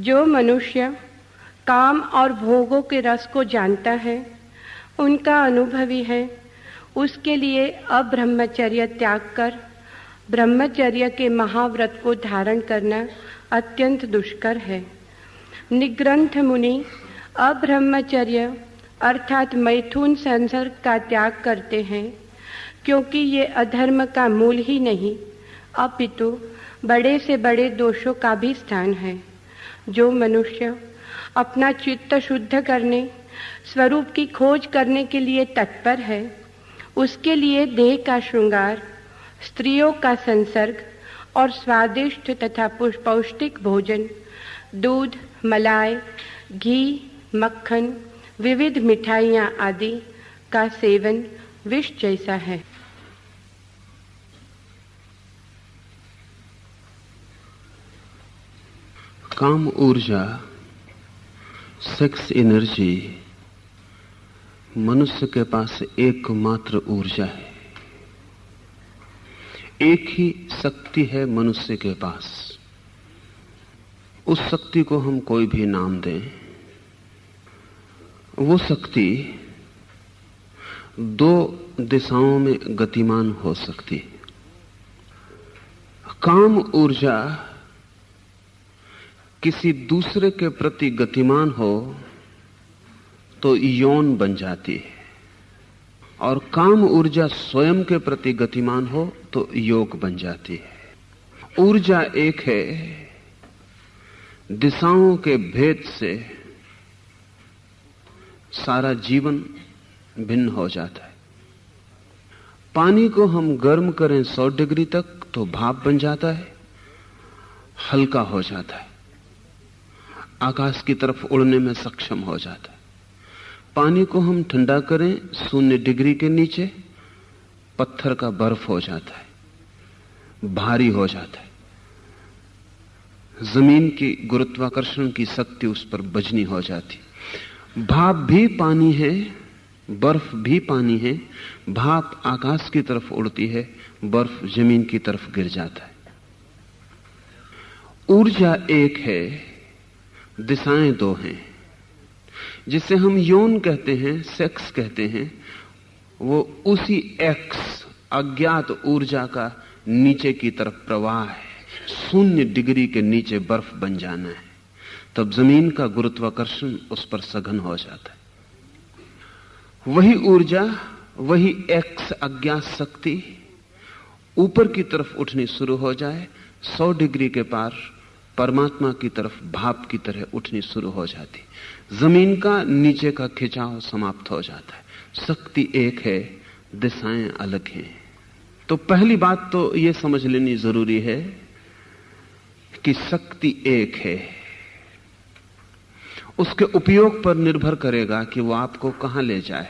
जो मनुष्य काम और भोगों के रस को जानता है, उनका अनुभवी है, उसके लिए अब्रह्मचर्य त्याग कर ब्रह्मचर्य के महाव्रत को धारण करना अत्यंत दुष्कर है। निग्रंथ मुनि अब्रह्मचर्य अर्थात मैथुन संसर्ग का त्याग करते हैं, क्योंकि ये अधर्म का मूल ही नहीं अपितु बड़े से बड़े दोषों का भी स्थान है। जो मनुष्य अपना चित्त शुद्ध करने, स्वरूप की खोज करने के लिए तत्पर है, उसके लिए देह का श्रृंगार, स्त्रियों का संसर्ग और स्वादिष्ट तथा पौष्टिक भोजन, दूध, मलाई, घी, मक्खन, विविध मिठाइयाँ आदि का सेवन विष जैसा है। काम ऊर्जा, सेक्स एनर्जी मनुष्य के पास एकमात्र ऊर्जा है। एक ही शक्ति है मनुष्य के पास। उस शक्ति को हम कोई भी नाम दें, वो शक्ति दो दिशाओं में गतिमान हो सकती है। काम ऊर्जा किसी दूसरे के प्रति गतिमान हो तो यौन बन जाती है, और काम ऊर्जा स्वयं के प्रति गतिमान हो तो योग बन जाती है। ऊर्जा एक है, दिशाओं के भेद से सारा जीवन भिन्न हो जाता है। पानी को हम गर्म करें 100 डिग्री तक तो भाप बन जाता है, हल्का हो जाता है, आकाश की तरफ उड़ने में सक्षम हो जाता है। पानी को हम ठंडा करें 0 डिग्री के नीचे, पत्थर का बर्फ हो जाता है, भारी हो जाता है। जमीन की गुरुत्वाकर्षण की शक्ति उस पर बजनी हो जाती। भाप भी पानी है, बर्फ भी पानी है। भाप आकाश की तरफ उड़ती है, बर्फ जमीन की तरफ गिर जाता है। ऊर्जा एक है, दिशाएं दो हैं। जिसे हम यौन कहते हैं, सेक्स कहते हैं, वो उसी एक्स अज्ञात ऊर्जा का नीचे की तरफ प्रवाह है। 0 डिग्री के नीचे बर्फ बन जाना है, तब जमीन का गुरुत्वाकर्षण उस पर सघन हो जाता है। वही ऊर्जा, वही एक्स अज्ञात शक्ति ऊपर की तरफ उठनी शुरू हो जाए, 100 डिग्री के पार परमात्मा की तरफ भाप की तरह उठनी शुरू हो जाती। जमीन का नीचे का खिंचाव समाप्त हो जाता है। शक्ति एक है, दिशाएं अलग हैं। तो पहली बात तो यह समझ लेनी जरूरी है कि शक्ति एक है। उसके उपयोग पर निर्भर करेगा कि वो आपको कहां ले जाए।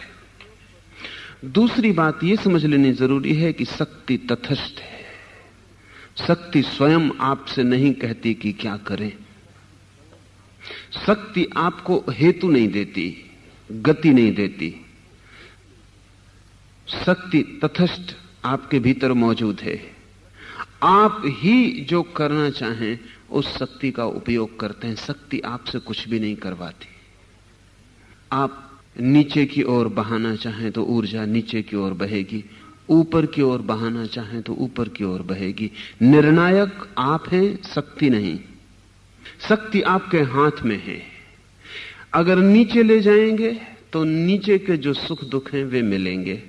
दूसरी बात यह समझ लेनी जरूरी है कि शक्ति तटस्थ है। शक्ति स्वयं आपसे नहीं कहती कि क्या करें। शक्ति आपको हेतु नहीं देती, गति नहीं देती। शक्ति तटस्थ आपके भीतर मौजूद है। आप ही जो करना चाहें उस शक्ति का उपयोग करते हैं। शक्ति आपसे कुछ भी नहीं करवाती। आप नीचे की ओर बहाना चाहें तो ऊर्जा नीचे की ओर बहेगी, ऊपर की ओर बहाना चाहें तो ऊपर की ओर बहेगी। निर्णायक आप हैं, शक्ति नहीं। शक्ति आपके हाथ में है। अगर नीचे ले जाएंगे तो नीचे के जो सुख दुख हैं वे मिलेंगे,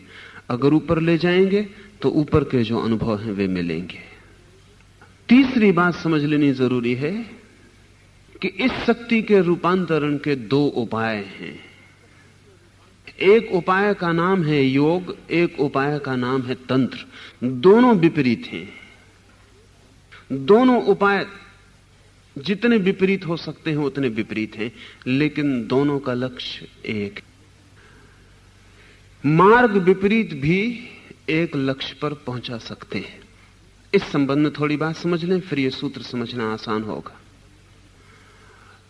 अगर ऊपर ले जाएंगे तो ऊपर के जो अनुभव हैं वे मिलेंगे। तीसरी बात समझ लेनी जरूरी है कि इस शक्ति के रूपांतरण के 2 उपाय हैं। एक उपाय का नाम है योग, एक उपाय का नाम है तंत्र। दोनों विपरीत हैं। दोनों उपाय जितने विपरीत हो सकते हैं उतने विपरीत हैं, लेकिन दोनों का लक्ष्य एक। मार्ग विपरीत भी एक लक्ष्य पर पहुंचा सकते हैं। इस संबंध में थोड़ी बात समझ लें, फिर यह सूत्र समझना आसान होगा।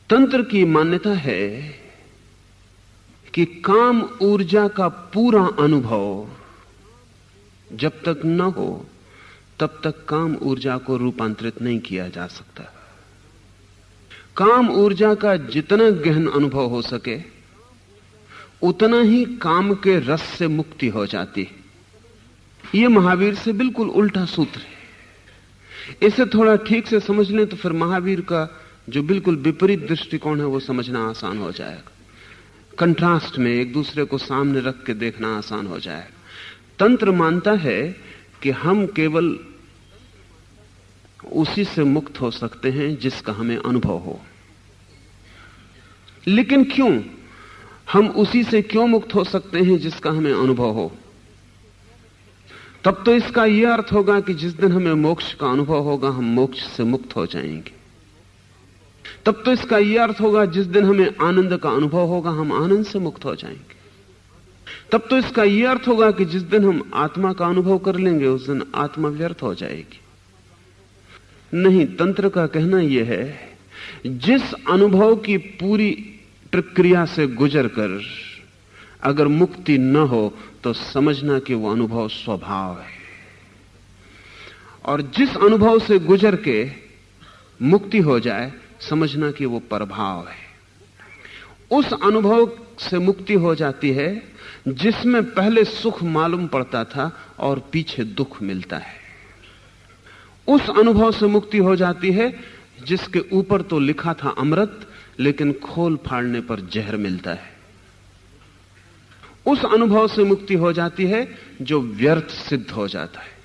तंत्र की मान्यता है कि काम ऊर्जा का पूरा अनुभव जब तक न हो तब तक काम ऊर्जा को रूपांतरित नहीं किया जा सकता। काम ऊर्जा का जितना गहन अनुभव हो सके उतना ही काम के रस से मुक्ति हो जाती है। यह महावीर से बिल्कुल उल्टा सूत्र है। इसे थोड़ा ठीक से समझ लें तो फिर महावीर का जो बिल्कुल विपरीत दृष्टिकोण है वो समझना आसान हो जाएगा। कंट्रास्ट में एक दूसरे को सामने रख के देखना आसान हो जाएगा। तंत्र मानता है कि हम केवल उसी से मुक्त हो सकते हैं जिसका हमें अनुभव हो। लेकिन क्यों? हम उसी से क्यों मुक्त हो सकते हैं जिसका हमें अनुभव हो? तब तो इसका यह अर्थ होगा कि जिस दिन हमें मोक्ष का अनुभव होगा हम मोक्ष से मुक्त हो जाएंगे। तब तो इसका यह अर्थ होगा जिस दिन हमें आनंद का अनुभव होगा हम आनंद से मुक्त हो जाएंगे। तब तो इसका यह अर्थ होगा कि जिस दिन हम आत्मा का अनुभव कर लेंगे उस दिन आत्मा व्यर्थ हो जाएगी। नहीं, तंत्र का कहना यह है जिस अनुभव की पूरी प्रक्रिया से गुजरकर अगर मुक्ति न हो तो समझना कि वो अनुभव स्वभाव है, और जिस अनुभव से गुजर के मुक्ति हो जाए समझना कि वो प्रभाव है। उस अनुभव से मुक्ति हो जाती है जिसमें पहले सुख मालूम पड़ता था और पीछे दुख मिलता है। उस अनुभव से मुक्ति हो जाती है जिसके ऊपर तो लिखा था अमृत लेकिन खोल फाड़ने पर जहर मिलता है। उस अनुभव से मुक्ति हो जाती है जो व्यर्थ सिद्ध हो जाता है।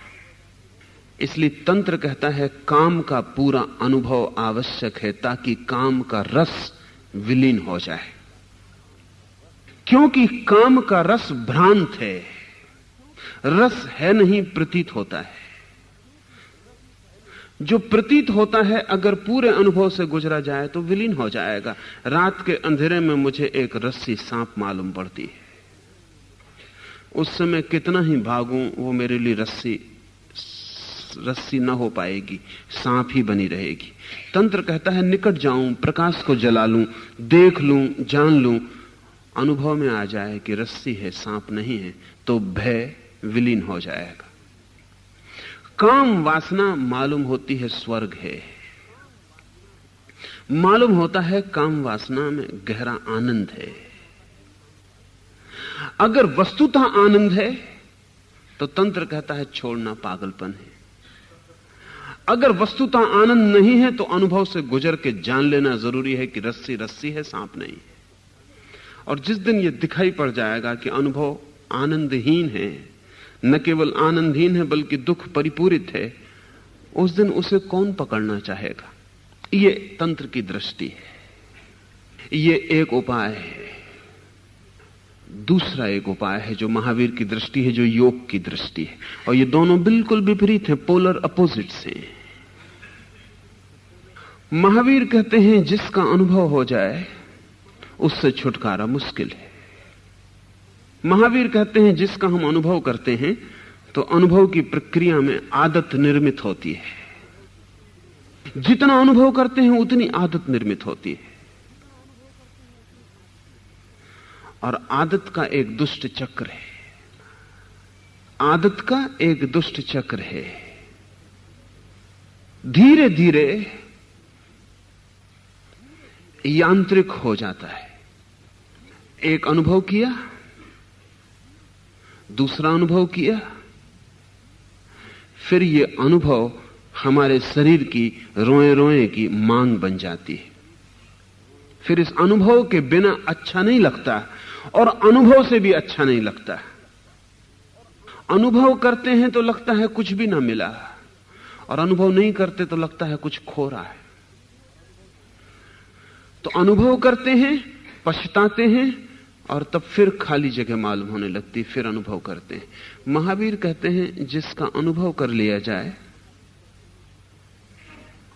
इसलिए तंत्र कहता है काम का पूरा अनुभव आवश्यक है ताकि काम का रस विलीन हो जाए, क्योंकि काम का रस भ्रांत है, रस है नहीं, प्रतीत होता है। जो प्रतीत होता है अगर पूरे अनुभव से गुजरा जाए तो विलीन हो जाएगा। रात के अंधेरे में मुझे एक रस्सी सांप मालूम पड़ती है, उस समय कितना ही भागूं वो मेरे लिए रस्सी न हो पाएगी, सांप ही बनी रहेगी। तंत्र कहता है निकट जाऊं, प्रकाश को जला लूं, देख लूं, जान लूं, अनुभव में आ जाए कि रस्सी है सांप नहीं है तो भय विलीन हो जाएगा। काम वासना मालूम होती है स्वर्ग है, मालूम होता है काम वासना में गहरा आनंद है। अगर वस्तुतः आनंद है तो तंत्र कहता है छोड़ना पागलपन है। अगर वस्तुतः आनंद नहीं है तो अनुभव से गुजर के जान लेना जरूरी है कि रस्सी रस्सी है, सांप नहीं है। और जिस दिन यह दिखाई पड़ जाएगा कि अनुभव आनंदहीन है, न केवल आनंदहीन है बल्कि दुख परिपूरित है, उस दिन उसे कौन पकड़ना चाहेगा। यह तंत्र की दृष्टि है, यह एक उपाय है। दूसरा एक उपाय है जो महावीर की दृष्टि है, जो योग की दृष्टि है, और ये दोनों बिल्कुल विपरीत हैं, पोलर अपोजिट्स हैं। महावीर कहते हैं जिसका अनुभव हो जाए उससे छुटकारा मुश्किल है। महावीर कहते हैं जिसका हम अनुभव करते हैं तो अनुभव की प्रक्रिया में आदत निर्मित होती है। जितना अनुभव करते हैं उतनी आदत निर्मित होती है, और आदत का एक दुष्ट चक्र है। आदत का एक दुष्ट चक्र है। धीरे धीरे यांत्रिक हो जाता है। एक अनुभव किया, दूसरा अनुभव किया, फिर यह अनुभव हमारे शरीर की रोए रोए की मांग बन जाती है। फिर इस अनुभव के बिना अच्छा नहीं लगता और अनुभव से भी अच्छा नहीं लगता। अनुभव करते हैं तो लगता है कुछ भी ना मिला, और अनुभव नहीं करते तो लगता है कुछ खो रहा है। तो अनुभव करते हैं, पछताते हैं, और तब फिर खाली जगह मालूम होने लगती, फिर अनुभव करते हैं। महावीर कहते हैं जिसका अनुभव कर लिया जाए,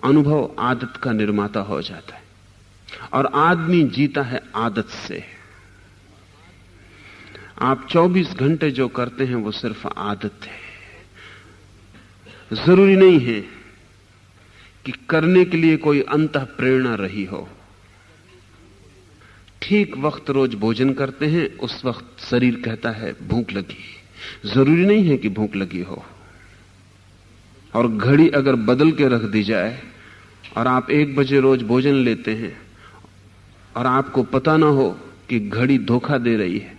अनुभव आदत का निर्माता हो जाता है, और आदमी जीता है आदत से। आप 24 घंटे जो करते हैं वो सिर्फ आदत है। जरूरी नहीं है कि करने के लिए कोई अंतः प्रेरणा रही हो। ठीक वक्त रोज भोजन करते हैं, उस वक्त शरीर कहता है भूख लगी। जरूरी नहीं है कि भूख लगी हो। और घड़ी अगर बदल के रख दी जाए और आप 1 बजे रोज भोजन लेते हैं और आपको पता ना हो कि घड़ी धोखा दे रही है,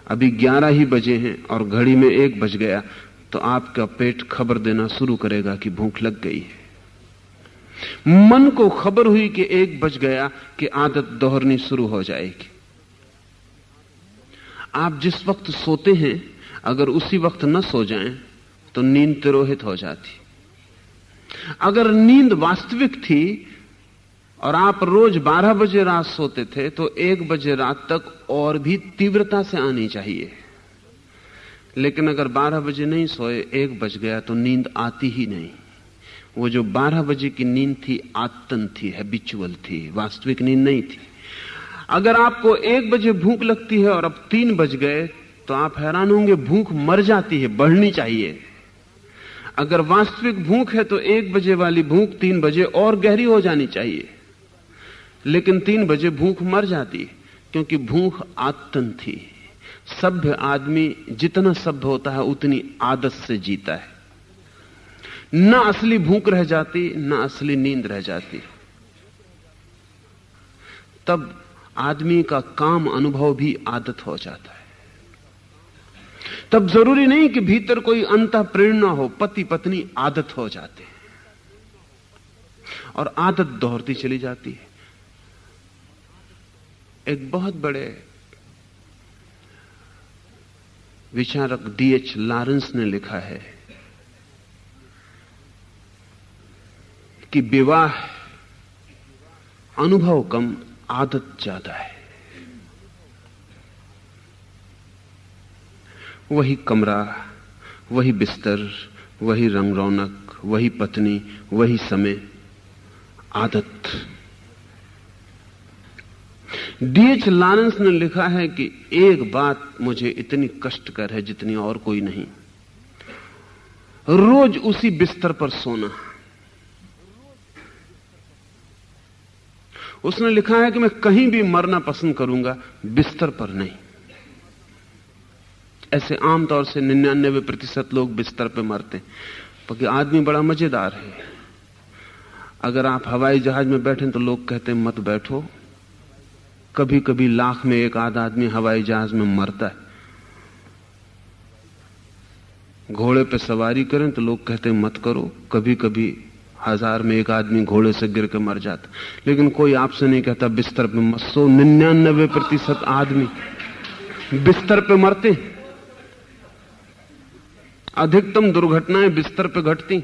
अभी 11 ही बजे हैं और घड़ी में 1 बज गया, तो आपका पेट खबर देना शुरू करेगा कि भूख लग गई है। मन को खबर हुई कि 1 बज गया कि आदत दोहरनी शुरू हो जाएगी। आप जिस वक्त सोते हैं अगर उसी वक्त न सो जाएं तो नींद तिरोहित हो जाती। अगर नींद वास्तविक थी और आप रोज 12 बजे रात सोते थे तो 1 बजे रात तक और भी तीव्रता से आनी चाहिए। लेकिन अगर 12 बजे नहीं सोए, 1 बज गया तो नींद आती ही नहीं। वो जो 12 बजे की नींद थी आदतन थी, हैबिचुअल थी, वास्तविक नींद नहीं थी। अगर आपको 1 बजे भूख लगती है और अब 3 बज गए तो आप हैरान होंगे, भूख मर जाती है, बढ़नी चाहिए। अगर वास्तविक भूख है तो 1 बजे वाली भूख 3 बजे और गहरी हो जानी चाहिए, लेकिन 3 बजे भूख मर जाती है क्योंकि भूख आदतन थी। सभ्य आदमी जितना सभ्य होता है उतनी आदत से जीता है। न असली भूख रह जाती, न असली नींद रह जाती। तब आदमी का काम अनुभव भी आदत हो जाता है। तब जरूरी नहीं कि भीतर कोई अंतः प्रेरणा हो, पति पत्नी आदत हो जाते हैं और आदत दोहरती चली जाती है। एक बहुत बड़े विचारक D.H. लॉरेंस ने लिखा है कि विवाह अनुभव कम, आदत ज्यादा है। वही कमरा, वही बिस्तर, वही रंग रौनक, वही पत्नी, वही समय, आदत। D.H. लॉरेंस ने लिखा है कि एक बात मुझे इतनी कष्टकर है जितनी और कोई नहीं, रोज उसी बिस्तर पर सोना। उसने लिखा है कि मैं कहीं भी मरना पसंद करूंगा, बिस्तर पर नहीं। ऐसे आमतौर से 99% लोग बिस्तर पर मरते हैं, क्योंकि आदमी बड़ा मजेदार है। अगर आप हवाई जहाज में बैठे तो लोग कहते हैं मत बैठो। कभी कभी लाख में एक आध आदमी हवाई जहाज में मरता है। घोड़े पे सवारी करें तो लोग कहते हैं मत करो। कभी कभी 1000 में एक आदमी घोड़े से गिर के मर जाता, लेकिन कोई आपसे नहीं कहता बिस्तर पे मत सो। 99% आदमी बिस्तर पे मरते। अधिकतम दुर्घटनाएं बिस्तर पे घटती।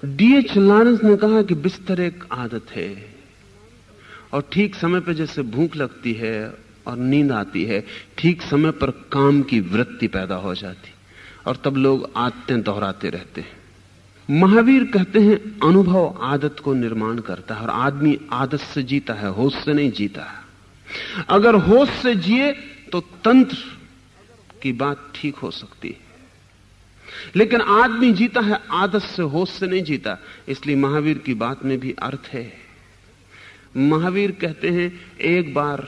D.H. लॉरेंस ने कहा कि बिस्तर एक आदत है और ठीक समय पर जैसे भूख लगती है और नींद आती है, ठीक समय पर काम की वृत्ति पैदा हो जाती और तब लोग आदतें दोहराते रहते हैं। महावीर कहते हैं अनुभव आदत को निर्माण करता है और आदमी आदत से जीता है, होश से नहीं जीता है। अगर होश से जिए तो तंत्र की बात ठीक हो सकती है, लेकिन आदमी जीता है आदत से, होश से नहीं जीता। इसलिए महावीर की बात में भी अर्थ है। महावीर कहते हैं एक बार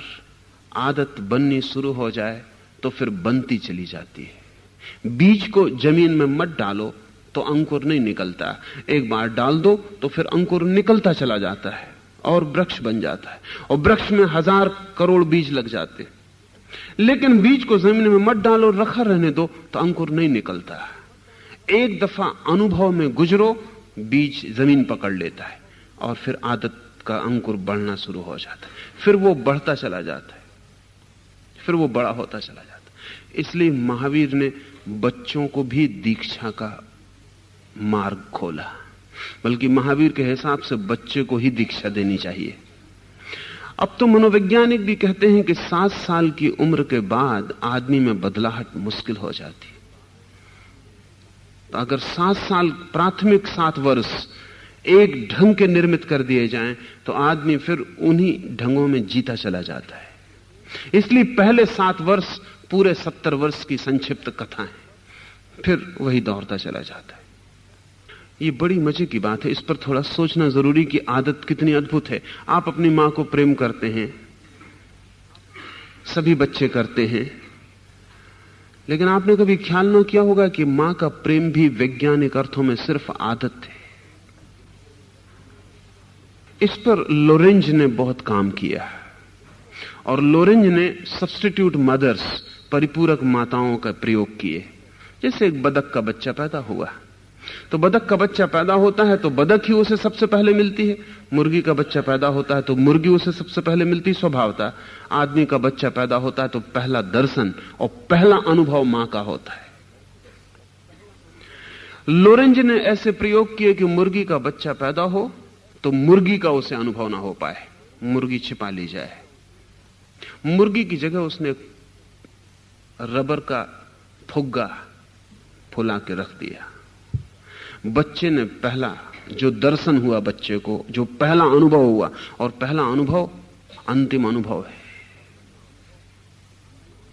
आदत बननी शुरू हो जाए तो फिर बनती चली जाती है। बीज को जमीन में मत डालो तो अंकुर नहीं निकलता, एक बार डाल दो तो फिर अंकुर निकलता चला जाता है और वृक्ष बन जाता है, और वृक्ष में 1000 करोड़ बीज लग जाते। लेकिन बीज को जमीन में मत डालो, रखा रहने दो तो अंकुर नहीं निकलता। एक दफा अनुभव में गुजरो, बीज जमीन पकड़ लेता है और फिर आदत का अंकुर बढ़ना शुरू हो जाता है। फिर वो बढ़ता चला जाता है, फिर वो बड़ा होता चला जाता है। इसलिए महावीर ने बच्चों को भी दीक्षा का मार्ग खोला, बल्कि महावीर के हिसाब से बच्चे को ही दीक्षा देनी चाहिए। अब तो मनोवैज्ञानिक भी कहते हैं कि 7 साल की उम्र के बाद आदमी में बदलाहट मुश्किल हो जाती है। तो अगर 7 साल, प्राथमिक 7 वर्ष एक ढंग के निर्मित कर दिए जाएं तो आदमी फिर उन्हीं ढंगों में जीता चला जाता है। इसलिए पहले 7 वर्ष पूरे 70 वर्ष की संक्षिप्त कथा है, फिर वही दौड़ता चला जाता है। ये बड़ी मजे की बात है, इस पर थोड़ा सोचना जरूरी कि आदत कितनी अद्भुत है। आप अपनी मां को प्रेम करते हैं, सभी बच्चे करते हैं, लेकिन आपने कभी ख्याल न किया होगा कि मां का प्रेम भी वैज्ञानिक अर्थों में सिर्फ आदत है। इस पर लोरेंज ने बहुत काम किया और लोरेंज ने सब्स्टिट्यूट मदर्स, परिपूरक माताओं का प्रयोग किए। जैसे एक बतख का बच्चा पैदा हुआ तो बतख का बच्चा पैदा होता है तो बतख ही उसे सबसे पहले मिलती है। मुर्गी का बच्चा पैदा होता है तो मुर्गी उसे सबसे पहले मिलती है स्वभावतः। आदमी का बच्चा पैदा होता है तो पहला दर्शन और पहला अनुभव मां का होता है। लोरेंज ने ऐसे प्रयोग किए कि मुर्गी का बच्चा पैदा हो तो मुर्गी का उसे अनुभव ना हो पाए, मुर्गी छिपा ली जाए। मुर्गी की जगह उसने रबर का फुग्गा फुला के रख दिया। बच्चे ने पहला जो दर्शन हुआ, बच्चे को जो पहला अनुभव हुआ, और पहला अनुभव अंतिम अनुभव है।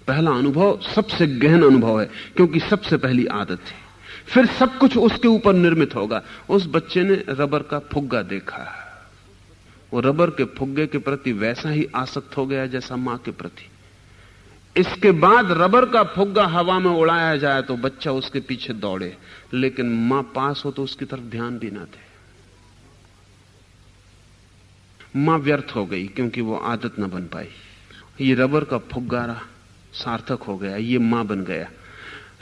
पहला अनुभव सबसे गहन अनुभव है क्योंकि सबसे पहली आदत है। फिर सब कुछ उसके ऊपर निर्मित होगा। उस बच्चे ने रबर का फुग्गा देखा, वो रबर के फुग्गे के प्रति वैसा ही आसक्त हो गया जैसा मां के प्रति। इसके बाद रबर का फुग्गा हवा में उड़ाया जाए तो बच्चा उसके पीछे दौड़े, लेकिन मां पास हो तो उसकी तरफ ध्यान भी ना दे। मां व्यर्थ हो गई क्योंकि वो आदत न बन पाई। ये रबर का फुग्गारा सार्थक हो गया, ये मां बन गया।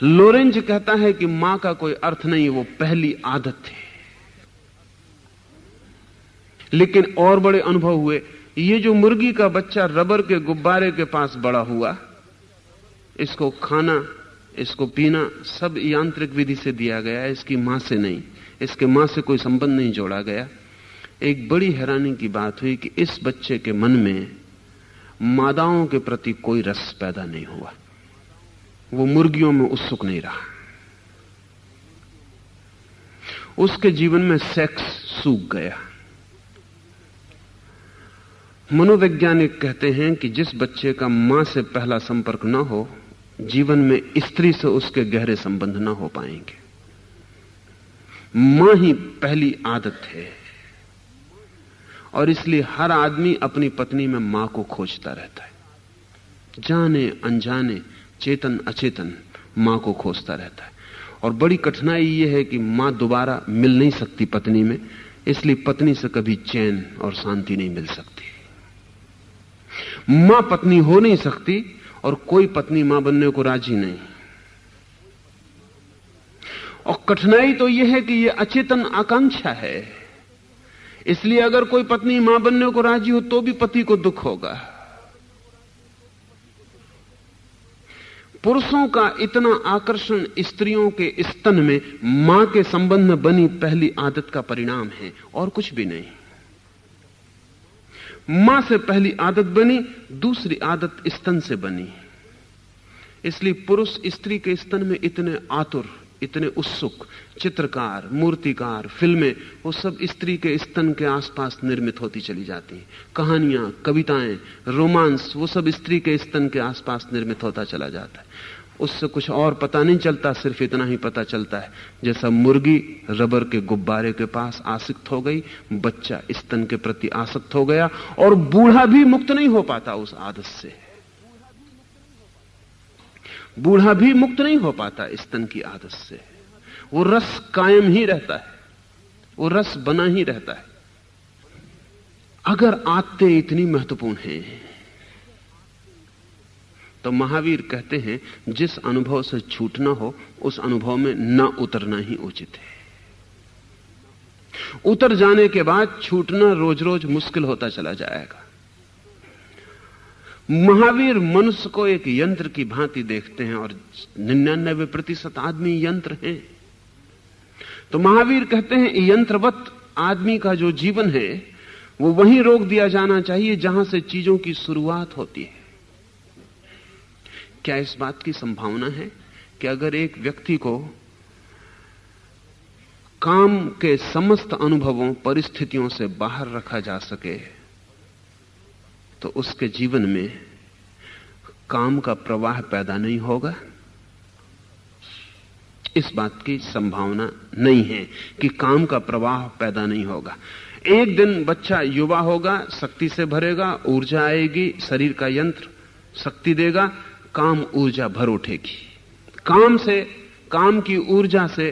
लोरेंज कहता है कि मां का कोई अर्थ नहीं, वो पहली आदत है। लेकिन और बड़े अनुभव हुए। ये जो मुर्गी का बच्चा रबर के गुब्बारे के पास बड़ा हुआ, इसको खाना, इसको पीना सब यांत्रिक विधि से दिया गया, इसकी मां से नहीं, इसके मां से कोई संबंध नहीं जोड़ा गया। एक बड़ी हैरानी की बात हुई कि इस बच्चे के मन में मादाओं के प्रति कोई रस पैदा नहीं हुआ, वो मुर्गियों में उत्सुक नहीं रहा। उसके जीवन में सेक्स सूख गया। मनोवैज्ञानिक कहते हैं कि जिस बच्चे का मां से पहला संपर्क न हो, जीवन में स्त्री से उसके गहरे संबंध न हो पाएंगे। मां ही पहली आदत है और इसलिए हर आदमी अपनी पत्नी में मां को खोजता रहता है। जाने अनजाने, चेतन अचेतन मां को खोजता रहता है। और बड़ी कठिनाई यह है कि मां दोबारा मिल नहीं सकती पत्नी में, इसलिए पत्नी से कभी चैन और शांति नहीं मिल सकती। मां पत्नी हो नहीं सकती और कोई पत्नी मां बनने को राजी नहीं। और कठिनाई तो यह है कि यह अचेतन आकांक्षा है, इसलिए अगर कोई पत्नी मां बनने को राजी हो तो भी पति को दुख होगा। पुरुषों का इतना आकर्षण स्त्रियों के स्तन में मां के संबंध में बनी पहली आदत का परिणाम है और कुछ भी नहीं। मां से पहली आदत बनी, दूसरी आदत स्तन से बनी। इसलिए पुरुष स्त्री के स्तन में इतने आतुर, इतने उत्सुक। चित्रकार, मूर्तिकार, फिल्में, वो सब स्त्री के स्तन के आसपास निर्मित होती चली जाती हैं। कहानियां, कविताएं, रोमांस, वो सब स्त्री के स्तन के आसपास निर्मित होता चला जाता है। उससे कुछ और पता नहीं चलता, सिर्फ इतना ही पता चलता है जैसा मुर्गी रबर के गुब्बारे के पास आसक्त हो गई, बच्चा स्तन के प्रति आसक्त हो गया। और बूढ़ा भी मुक्त नहीं हो पाता उस आदत से। बूढ़ा भी मुक्त नहीं हो पाता स्तन की आदत से। वो रस कायम ही रहता है, वो रस बना ही रहता है। अगर आदतें इतनी महत्वपूर्ण हैं तो महावीर कहते हैं जिस अनुभव से छूटना हो उस अनुभव में न उतरना ही उचित है। उतर जाने के बाद छूटना रोज रोज मुश्किल होता चला जाएगा। महावीर मनुष्य को एक यंत्र की भांति देखते हैं और 99% आदमी यंत्र हैं। तो महावीर कहते हैं यंत्रवत आदमी का जो जीवन है वो वहीं रोक दिया जाना चाहिए जहां से चीजों की शुरुआत होती है। क्या इस बात की संभावना है कि अगर एक व्यक्ति को काम के समस्त अनुभवों, परिस्थितियों से बाहर रखा जा सके तो उसके जीवन में काम का प्रवाह पैदा नहीं होगा? इस बात की संभावना नहीं है कि काम का प्रवाह पैदा नहीं होगा। एक दिन बच्चा युवा होगा, शक्ति से भरेगा, ऊर्जा आएगी, शरीर का यंत्र शक्ति देगा, काम ऊर्जा भर उठेगी, काम से, काम की ऊर्जा से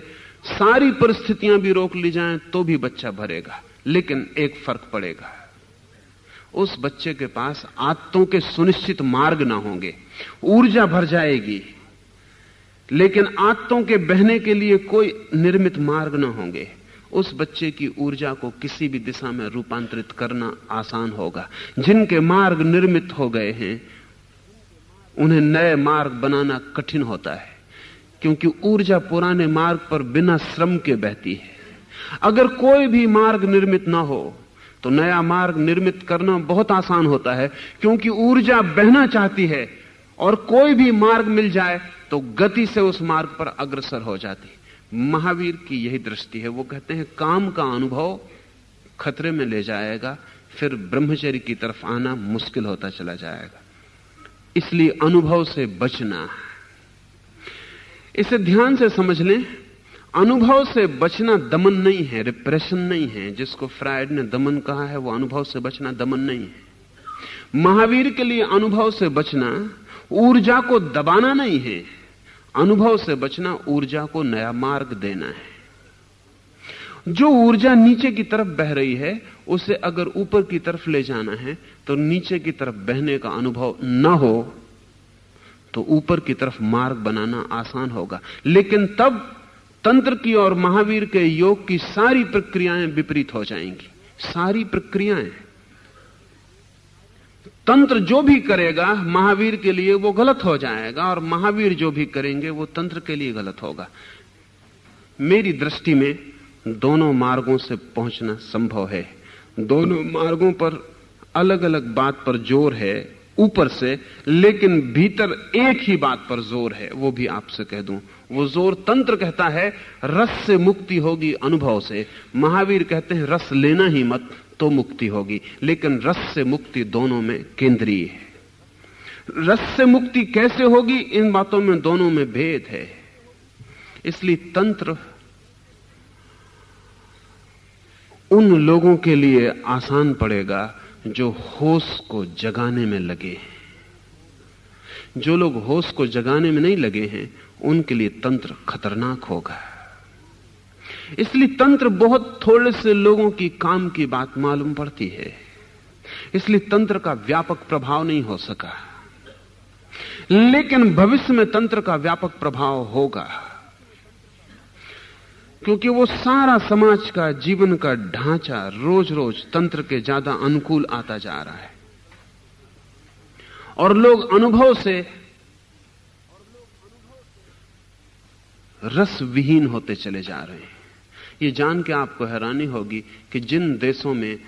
सारी परिस्थितियां भी रोक ली जाएं तो भी बच्चा भरेगा, लेकिन एक फर्क पड़ेगा, उस बच्चे के पास आदतों के सुनिश्चित मार्ग ना होंगे। ऊर्जा भर जाएगी लेकिन आदतों के बहने के लिए कोई निर्मित मार्ग ना होंगे। उस बच्चे की ऊर्जा को किसी भी दिशा में रूपांतरित करना आसान होगा। जिनके मार्ग निर्मित हो गए हैं उन्हें नए मार्ग बनाना कठिन होता है, क्योंकि ऊर्जा पुराने मार्ग पर बिना श्रम के बहती है। अगर कोई भी मार्ग निर्मित ना हो तो नया मार्ग निर्मित करना बहुत आसान होता है, क्योंकि ऊर्जा बहना चाहती है और कोई भी मार्ग मिल जाए तो गति से उस मार्ग पर अग्रसर हो जाती। महावीर की यही दृष्टि है। वो कहते हैं काम का अनुभव खतरे में ले जाएगा, फिर ब्रह्मचर्य की तरफ आना मुश्किल होता चला जाएगा। इसलिए अनुभव से बचना, इसे ध्यान से समझ लें। अनुभव से बचना दमन नहीं है, रिप्रेशन नहीं है। जिसको फ्रायड ने दमन कहा है वो अनुभव से बचना दमन नहीं है। महावीर के लिए अनुभव से बचना ऊर्जा को दबाना नहीं है, अनुभव से बचना ऊर्जा को नया मार्ग देना है। जो ऊर्जा नीचे की तरफ बह रही है उसे अगर ऊपर की तरफ ले जाना है तो नीचे की तरफ बहने का अनुभव न हो तो ऊपर की तरफ मार्ग बनाना आसान होगा। लेकिन तब तंत्र की और महावीर के योग की सारी प्रक्रियाएं विपरीत हो जाएंगी। सारी प्रक्रियाएं, तंत्र जो भी करेगा महावीर के लिए वो गलत हो जाएगा और महावीर जो भी करेंगे वो तंत्र के लिए गलत होगा। मेरी दृष्टि में दोनों मार्गों से पहुंचना संभव है। दोनों मार्गों पर अलग अलग बात पर जोर है ऊपर से, लेकिन भीतर एक ही बात पर जोर है। वो भी आपसे कह दूं, वो जोर तंत्र कहता है रस से मुक्ति होगी अनुभव से, महावीर कहते हैं रस लेना ही मत तो मुक्ति होगी। लेकिन रस से मुक्ति दोनों में केंद्रीय है। रस से मुक्ति कैसे होगी, इन बातों में दोनों में भेद है। इसलिए तंत्र उन लोगों के लिए आसान पड़ेगा जो होश को जगाने में लगे हैं। जो लोग होश को जगाने में नहीं लगे हैं उनके लिए तंत्र खतरनाक होगा। इसलिए तंत्र बहुत थोड़े से लोगों की काम की बात मालूम पड़ती है, इसलिए तंत्र का व्यापक प्रभाव नहीं हो सका। लेकिन भविष्य में तंत्र का व्यापक प्रभाव होगा, क्योंकि वो सारा समाज का जीवन का ढांचा रोज रोज तंत्र के ज्यादा अनुकूल आता जा रहा है और लोग अनुभव से रस विहीन होते चले जा रहे हैं। ये जान के आपको हैरानी होगी कि जिन देशों में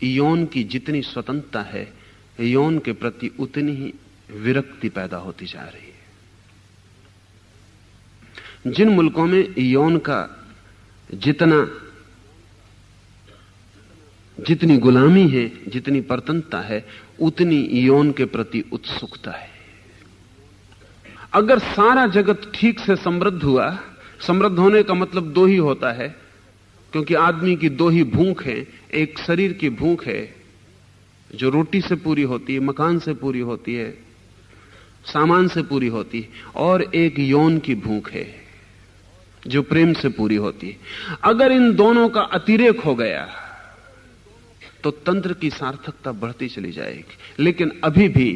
यौन की जितनी स्वतंत्रता है, यौन के प्रति उतनी ही विरक्ति पैदा होती जा रही है। जिन मुल्कों में यौन का जितनी गुलामी है, जितनी परतंत्रता है, उतनी यौन के प्रति उत्सुकता है। अगर सारा जगत ठीक से समृद्ध हुआ, समृद्ध होने का मतलब दो ही होता है, क्योंकि आदमी की दो ही भूख है। एक शरीर की भूख है जो रोटी से पूरी होती है, मकान से पूरी होती है, सामान से पूरी होती है, और एक यौन की भूख है जो प्रेम से पूरी होती है। अगर इन दोनों का अतिरेक हो गया तो तंत्र की सार्थकता बढ़ती चली जाएगी। लेकिन अभी भी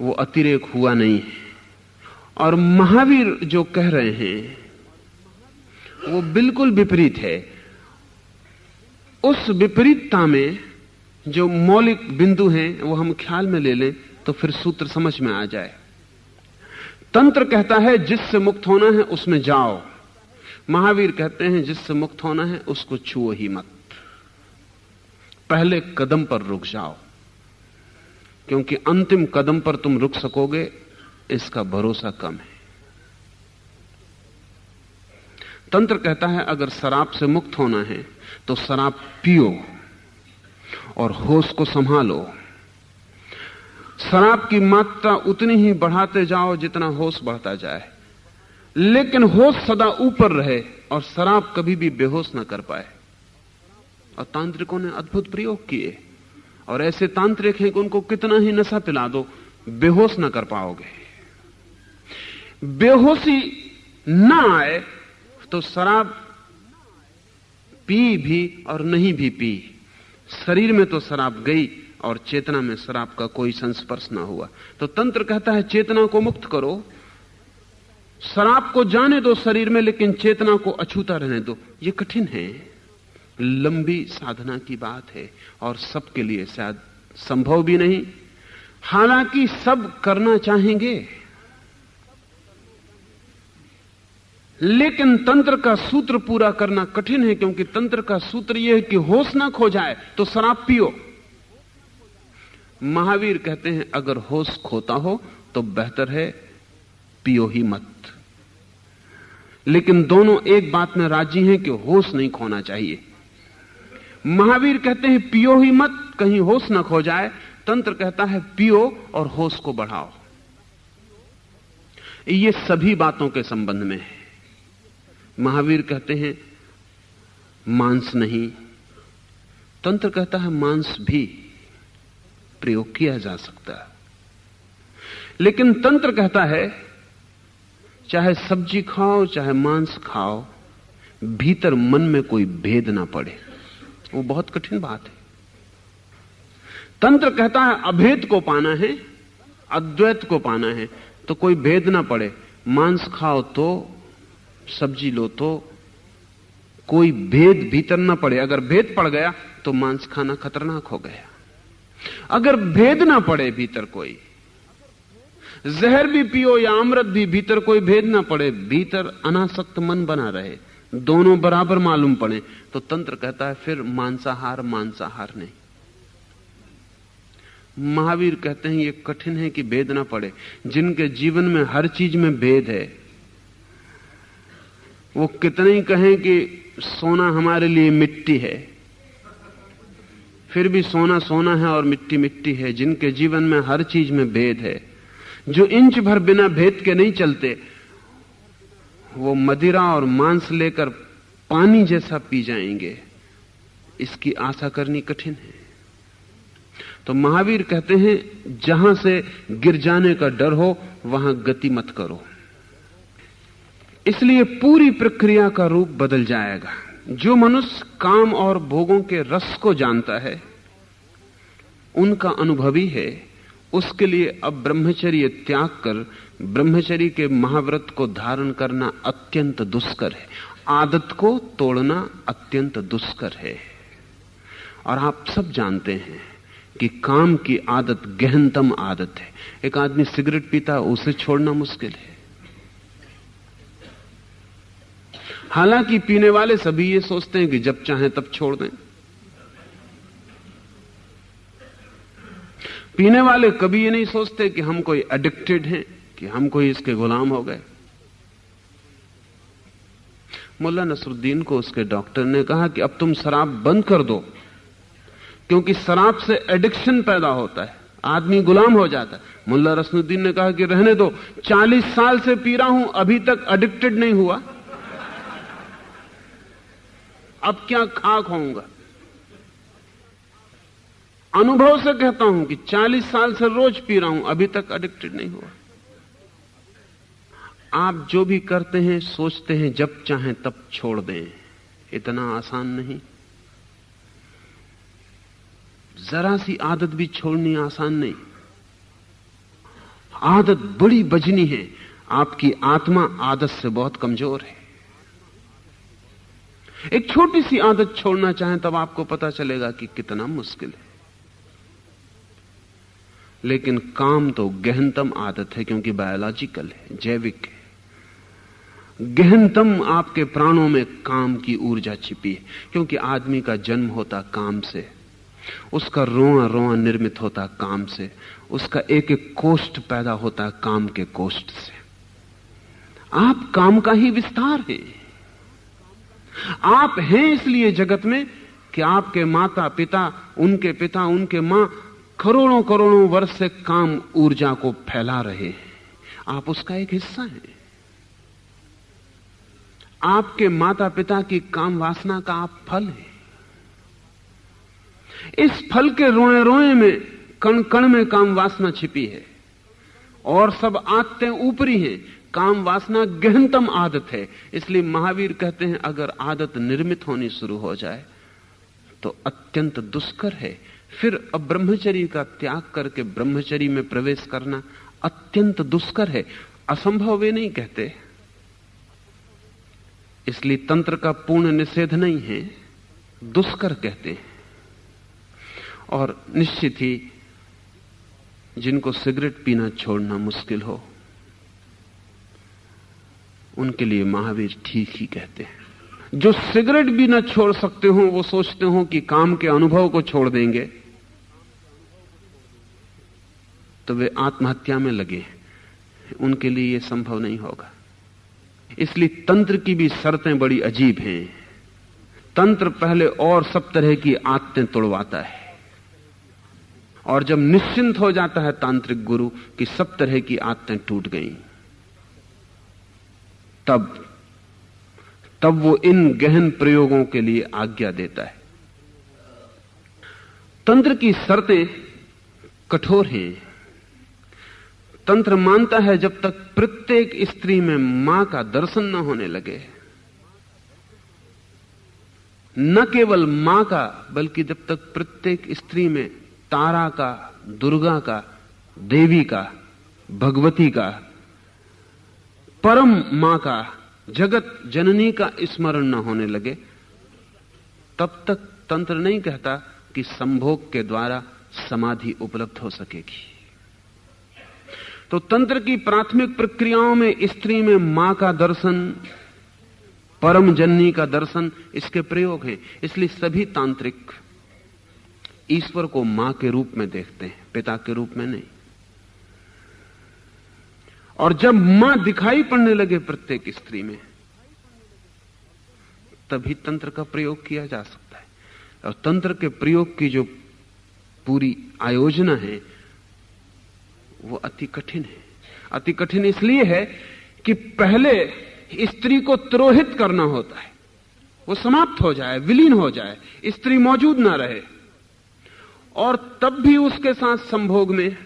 वो अतिरेक हुआ नहीं है। और महावीर जो कह रहे हैं वो बिल्कुल विपरीत है। उस विपरीतता में जो मौलिक बिंदु हैं वो हम ख्याल में ले लें तो फिर सूत्र समझ में आ जाए। तंत्र कहता है जिससे मुक्त होना है उसमें जाओ, महावीर कहते हैं जिससे मुक्त होना है उसको छुओ ही मत, पहले कदम पर रुक जाओ, क्योंकि अंतिम कदम पर तुम रुक सकोगे इसका भरोसा कम है। तंत्र कहता है अगर शराब से मुक्त होना है तो शराब पियो और होश को संभालो। शराब की मात्रा उतनी ही बढ़ाते जाओ जितना होश बढ़ता जाए, लेकिन होश सदा ऊपर रहे और शराब कभी भी बेहोश ना कर पाए। और तांत्रिकों ने अद्भुत प्रयोग किए, और ऐसे तांत्रिक हैं कि उनको कितना ही नशा पिला दो बेहोश ना कर पाओगे। बेहोशी ना आए तो शराब पी भी और नहीं भी पी, शरीर में तो शराब गई और चेतना में शराब का कोई संस्पर्श ना हुआ। तो तंत्र कहता है चेतना को मुक्त करो, शराब को जाने दो शरीर में, लेकिन चेतना को अछूता रहने दो। ये कठिन है, लंबी साधना की बात है और सबके लिए शायद संभव भी नहीं। हालांकि सब करना चाहेंगे, लेकिन तंत्र का सूत्र पूरा करना कठिन है, क्योंकि तंत्र का सूत्र यह है कि होश ना खो जाए तो शराब पियो। महावीर कहते हैं अगर होश खोता हो तो बेहतर है पियो ही मत। लेकिन दोनों एक बात में राजी हैं कि होश नहीं खोना चाहिए। महावीर कहते हैं पियो ही मत, कहीं होश ना खो जाए। तंत्र कहता है पियो और होश को बढ़ाओ। ये सभी बातों के संबंध में है। महावीर कहते हैं मांस नहीं, तंत्र कहता है मांस भी प्रयोग किया जा सकता है। लेकिन तंत्र कहता है चाहे सब्जी खाओ चाहे मांस खाओ, भीतर मन में कोई भेद ना पड़े। वो बहुत कठिन बात है। तंत्र कहता है अभेद को पाना है, अद्वैत को पाना है, तो कोई भेद ना पड़े। मांस खाओ तो सब्जी लो तो कोई भेद भीतर ना पड़े। अगर भेद पड़ गया तो मांस खाना खतरनाक हो गया। अगर भेद ना पड़े भीतर, कोई जहर भी पियो या अमृत भी, भीतर कोई भेद ना पड़े, भीतर अनासक्त मन बना रहे, दोनों बराबर मालूम पड़े, तो तंत्र कहता है फिर मांसाहार मांसाहार नहीं। महावीर कहते हैं ये कठिन है कि भेद ना पड़े। जिनके जीवन में हर चीज में भेद है, वो कितने ही कहें कि सोना हमारे लिए मिट्टी है, फिर भी सोना सोना है और मिट्टी मिट्टी है। जिनके जीवन में हर चीज में भेद है, जो इंच भर बिना भेद के नहीं चलते, वो मदिरा और मांस लेकर पानी जैसा पी जाएंगे, इसकी आशा करनी कठिन है। तो महावीर कहते हैं जहां से गिर जाने का डर हो वहां गति मत करो। इसलिए पूरी प्रक्रिया का रूप बदल जाएगा। जो मनुष्य काम और भोगों के रस को जानता है, उनका अनुभवी है, उसके लिए अब ब्रह्मचर्य त्याग कर ब्रह्मचर्य के महाव्रत को धारण करना अत्यंत दुष्कर है। आदत को तोड़ना अत्यंत दुष्कर है। और आप सब जानते हैं कि काम की आदत गहनतम आदत है। एक आदमी सिगरेट पीता, उसे छोड़ना मुश्किल है। हालांकि पीने वाले सभी ये सोचते हैं कि जब चाहें तब छोड़ दें। पीने वाले कभी ये नहीं सोचते कि हम कोई एडिक्टेड हैं, कि हम कोई इसके गुलाम हो गए। मुल्ला नसरुद्दीन को उसके डॉक्टर ने कहा कि अब तुम शराब बंद कर दो, क्योंकि शराब से एडिक्शन पैदा होता है, आदमी गुलाम हो जाता है। मुल्ला नसरुद्दीन ने कहा कि रहने दो, 40 साल से पी रहा हूं, अभी तक एडिक्टेड नहीं हुआ, अब क्या खाक होऊंगा। अनुभव से कहता हूं कि 40 साल से रोज पी रहा हूं, अभी तक एडिक्टेड नहीं हुआ। आप जो भी करते हैं सोचते हैं जब चाहें तब छोड़ दें, इतना आसान नहीं। जरा सी आदत भी छोड़नी आसान नहीं। आदत बड़ी बजनी है। आपकी आत्मा आदत से बहुत कमजोर है। एक छोटी सी आदत छोड़ना चाहें तब आपको पता चलेगा कि कितना मुश्किल है। लेकिन काम तो गहनतम आदत है, क्योंकि बायोलॉजिकल है, जैविक है। गहनतम आपके प्राणों में काम की ऊर्जा छिपी है, क्योंकि आदमी का जन्म होता काम से, उसका रोआ रोआ निर्मित होता काम से, उसका एक एक कोष्ठ पैदा होता काम के कोष्ठ से। आप काम का ही विस्तार है। आप हैं इसलिए जगत में कि आपके माता पिता, उनके मां करोड़ों करोड़ों वर्ष से काम ऊर्जा को फैला रहे हैं। आप उसका एक हिस्सा हैं। आपके माता पिता की काम वासना का आप फल हैं। इस फल के रोए रोए में, कण कण में काम वासना छिपी है, और सब आदतें ऊपरी हैं। काम वासना गहनतम आदत है। इसलिए महावीर कहते हैं अगर आदत निर्मित होनी शुरू हो जाए तो अत्यंत दुष्कर है। फिर अब ब्रह्मचर्य का त्याग करके ब्रह्मचर्य में प्रवेश करना अत्यंत दुष्कर है। असंभव वे नहीं कहते, इसलिए तंत्र का पूर्ण निषेध नहीं है, दुष्कर कहते हैं। और निश्चित ही जिनको सिगरेट पीना छोड़ना मुश्किल हो उनके लिए महावीर ठीक ही कहते हैं। जो सिगरेट भी ना छोड़ सकते हो वो सोचते हो कि काम के अनुभव को छोड़ देंगे तो वे आत्महत्या में लगे, उनके लिए यह संभव नहीं होगा। इसलिए तंत्र की भी शर्तें बड़ी अजीब हैं। तंत्र पहले और सब तरह की आदतें तोड़वाता है, और जब निश्चिंत हो जाता है तांत्रिक गुरु कि सब तरह की आदतें टूट गईं, तब वो इन गहन प्रयोगों के लिए आज्ञा देता है। तंत्र की शर्तें कठोर हैं। तंत्र मानता है जब तक प्रत्येक स्त्री में मां का दर्शन न होने लगे, न केवल मां का बल्कि जब तक प्रत्येक स्त्री में तारा का, दुर्गा का, देवी का, भगवती का, परम मां का, जगत जननी का स्मरण न होने लगे, तब तक तंत्र नहीं कहता कि संभोग के द्वारा समाधि उपलब्ध हो सकेगी। तो तंत्र की प्राथमिक प्रक्रियाओं में स्त्री में मां का दर्शन, परम जननी का दर्शन, इसके प्रयोग हैं। इसलिए सभी तांत्रिक ईश्वर को मां के रूप में देखते हैं, पिता के रूप में नहीं। और जब मां दिखाई पड़ने लगे प्रत्येक स्त्री में, तभी तंत्र का प्रयोग किया जा सकता है। और तंत्र के प्रयोग की जो पूरी आयोजना है वो अति कठिन है। अति कठिन इसलिए है कि पहले स्त्री को तिरोहित करना होता है, वो समाप्त हो जाए, विलीन हो जाए, स्त्री मौजूद ना रहे, और तब भी उसके साथ संभोग में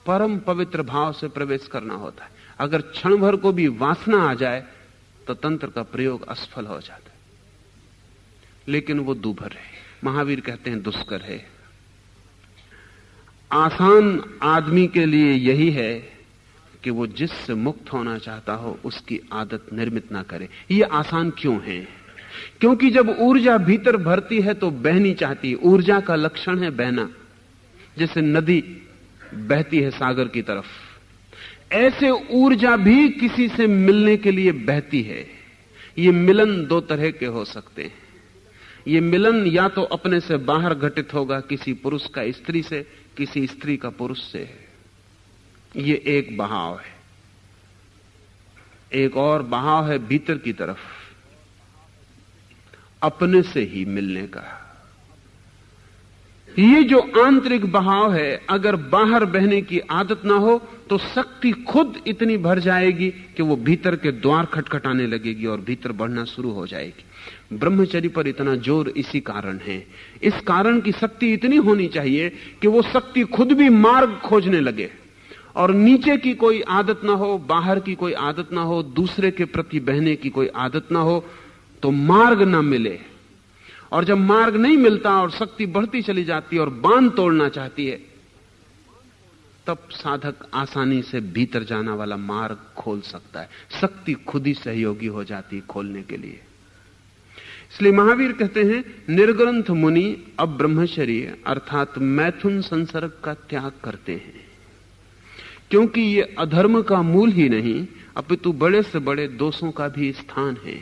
परम पवित्र भाव से प्रवेश करना होता है। अगर क्षण भर को भी वासना आ जाए तो तंत्र का प्रयोग असफल हो जाता है। लेकिन वो दूभर है, महावीर कहते हैं दुष्कर है। आसान आदमी के लिए यही है कि वो जिससे मुक्त होना चाहता हो उसकी आदत निर्मित ना करे। ये आसान क्यों है? क्योंकि जब ऊर्जा भीतर भरती है तो बहनी चाहती है। ऊर्जा का लक्षण है बहना, जैसे नदी बहती है सागर की तरफ, ऐसे ऊर्जा भी किसी से मिलने के लिए बहती है। ये मिलन दो तरह के हो सकते हैं। ये मिलन या तो अपने से बाहर घटित होगा, किसी पुरुष का स्त्री से, किसी स्त्री का पुरुष से। ये एक बहाव है। एक और बहाव है भीतर की तरफ, अपने से ही मिलने का। ये जो आंतरिक बहाव है, अगर बाहर बहने की आदत ना हो तो शक्ति खुद इतनी भर जाएगी कि वो भीतर के द्वार खटखटाने लगेगी और भीतर बढ़ना शुरू हो जाएगी। ब्रह्मचर्य पर इतना जोर इसी कारण है। इस कारण की शक्ति इतनी होनी चाहिए कि वो शक्ति खुद भी मार्ग खोजने लगे, और नीचे की कोई आदत ना हो, बाहर की कोई आदत ना हो, दूसरे के प्रति बहने की कोई आदत ना हो, तो मार्ग ना मिले। और जब मार्ग नहीं मिलता और शक्ति बढ़ती चली जाती है और बांध तोड़ना चाहती है, तब साधक आसानी से भीतर जाना वाला मार्ग खोल सकता है। शक्ति खुद ही सहयोगी हो जाती है खोलने के लिए। इसलिए महावीर कहते हैं, निर्ग्रंथ मुनि अब ब्रह्मचर्य अर्थात मैथुन संसर्ग का त्याग करते हैं, क्योंकि ये अधर्म का मूल ही नहीं अपितु बड़े से बड़े दोषों का भी स्थान है।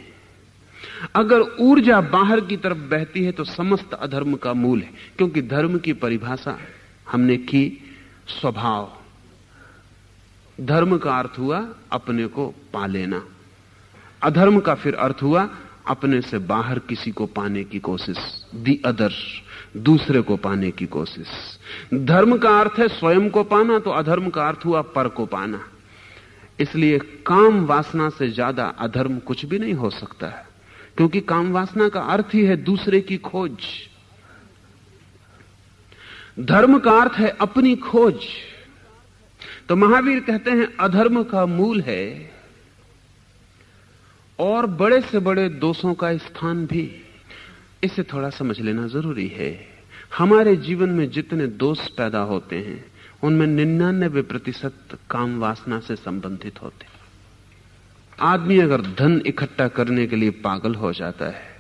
अगर ऊर्जा बाहर की तरफ बहती है तो समस्त अधर्म का मूल है, क्योंकि धर्म की परिभाषा हमने की स्वभाव। धर्म का अर्थ हुआ अपने को पा लेना, अधर्म का फिर अर्थ हुआ अपने से बाहर किसी को पाने की कोशिश, दी अदर, दूसरे को पाने की कोशिश। धर्म का अर्थ है स्वयं को पाना, तो अधर्म का अर्थ हुआ पर को पाना। इसलिए काम वासना से ज्यादा अधर्म कुछ भी नहीं हो सकता है, क्योंकि काम वासना का अर्थ ही है दूसरे की खोज। धर्म का अर्थ है अपनी खोज। तो महावीर कहते हैं अधर्म का मूल है और बड़े से बड़े दोषों का स्थान भी। इसे थोड़ा समझ लेना जरूरी है। हमारे जीवन में जितने दोष पैदा होते हैं उनमें 99% काम वासना से संबंधित होते हैं। आदमी अगर धन इकट्ठा करने के लिए पागल हो जाता है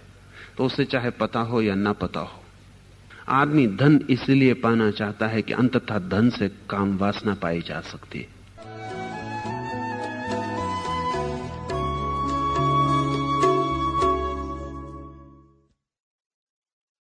तो उसे चाहे पता हो या ना पता हो, आदमी धन इसलिए पाना चाहता है कि अंततः धन से काम वासना पाई जा सकती है।